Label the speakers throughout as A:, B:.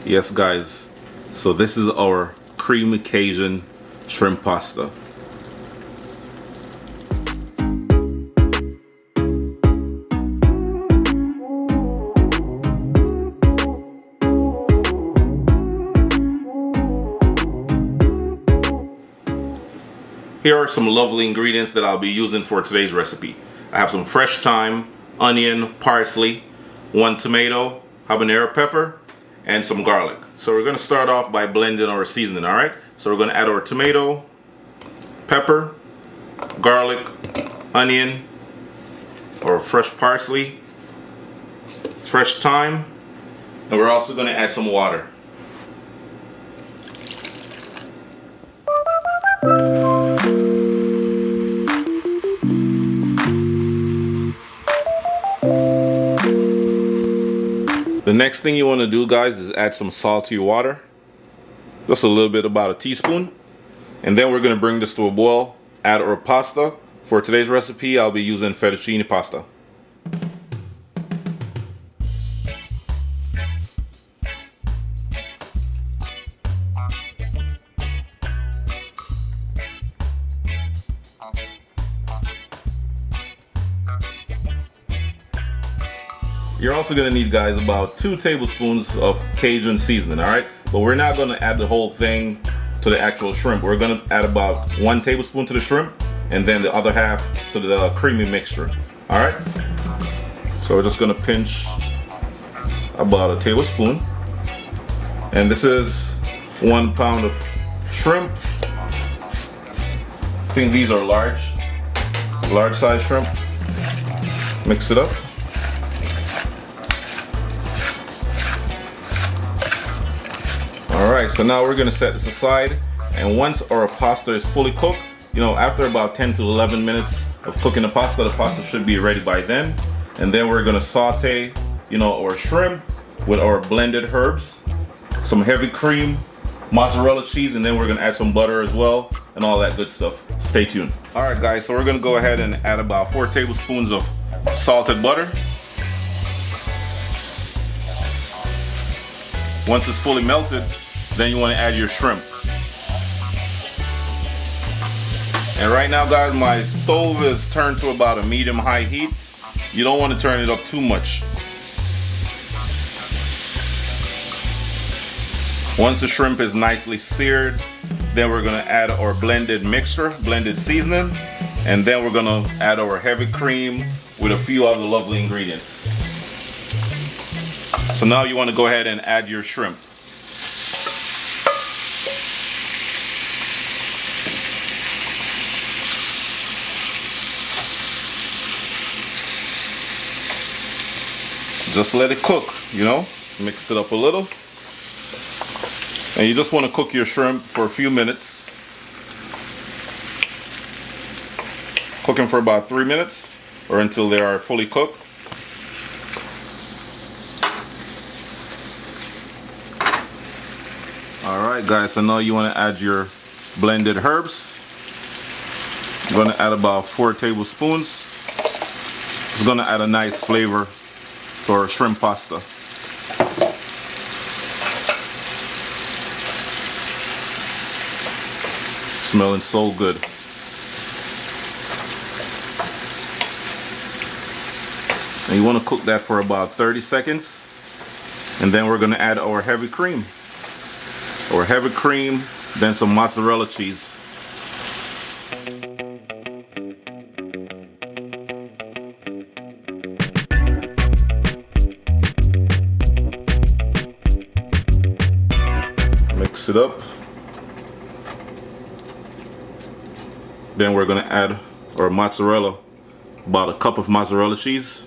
A: Yes, guys. So this is our creamy Cajun shrimp pasta. Here are some lovely ingredients that I'll be using for today's recipe. I have some fresh thyme, onion, parsley, 1 tomato, habanero pepper, and some garlic. So we're going to start off by blending our seasoning, alright? So we're going to add our tomato, pepper, garlic, onion, or fresh parsley, fresh thyme, and we're also going to add some water. The next thing you want to do, guys, is add some salt to your water. Just a little bit, about a teaspoon. And then we're going to bring this to a boil, add our pasta. For today's recipe, I'll be using fettuccine pasta. You're also going to need, guys, about 2 tablespoons of Cajun seasoning, alright? But we're not going to add the whole thing to the actual shrimp. We're going to add about 1 tablespoon to the shrimp and then the other half to the creamy mixture, alright? So we're just going to pinch about a tablespoon. And this is 1 pound of shrimp. I think these are large size shrimp. Mix it up. Alright, so now we're going to set this aside, and once our pasta is fully cooked, after about 10 to 11 minutes of cooking the pasta should be ready by then. And then we're going to saute, our shrimp with our blended herbs, some heavy cream, mozzarella cheese, and then we're going to add some butter as well, and all that good stuff. Stay tuned. Alright guys, so we're going to go ahead and add about 4 tablespoons of salted butter. Once it's fully melted, then you want to add your shrimp. And right now, guys, my stove is turned to about a medium-high heat. You don't want to turn it up too much. Once the shrimp is nicely seared, then we're going to add our blended mixture, blended seasoning, and then we're going to add our heavy cream with a few other lovely ingredients. So now you want to go ahead and add your shrimp. Just let it cook, mix it up a little. And you just want to cook your shrimp for a few minutes. Cook them for about 3 minutes or until they are fully cooked. Alright guys, so now you want to add your blended herbs. I'm going to add about 4 tablespoons. It's going to add a nice flavor to our shrimp pasta. Smelling so good. And you want to cook that for about 30 seconds. And then we're going to add our heavy cream. Then some mozzarella cheese. Mix it up. Then we're going to add our mozzarella, about a cup of mozzarella cheese.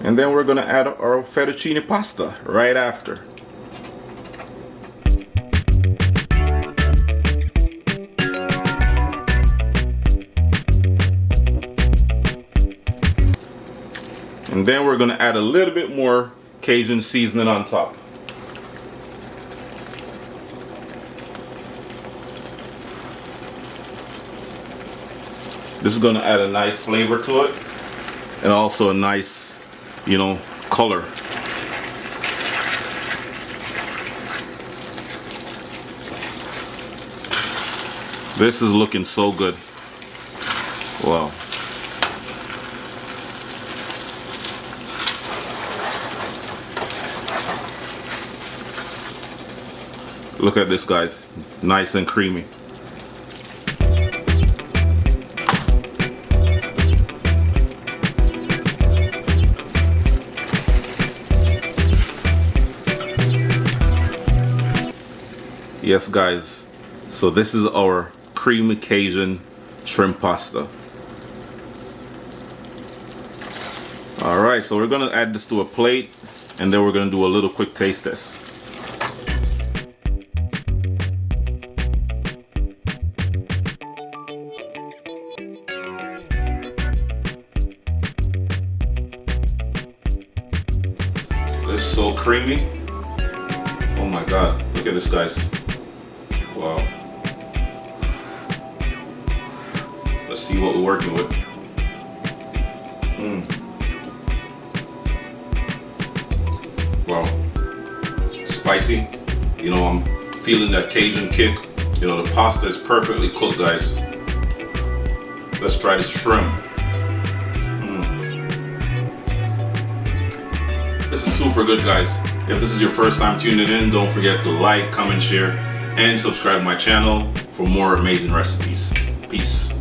A: And then we're going to add our fettuccine pasta right after. And then we're going to add a little bit more Cajun seasoning on top. This is going to add a nice flavor to it. and also a nice, you know, color. This is looking so good. Wow. Look at this, guys. Nice and creamy. Yes, guys. So this is our creamy Cajun shrimp pasta. All right, so we're gonna add this to a plate, and then we're gonna do a little quick taste test. It's so creamy. Oh my God, look at this, guys. Wow. Let's see what we're working with. Wow. Spicy. You know, I'm feeling that Cajun kick. You know, the pasta is perfectly cooked, guys. Let's try this shrimp. This is super good, guys. If this is your first time tuning in, don't forget to like, comment, share, and subscribe to my channel for more amazing recipes. Peace.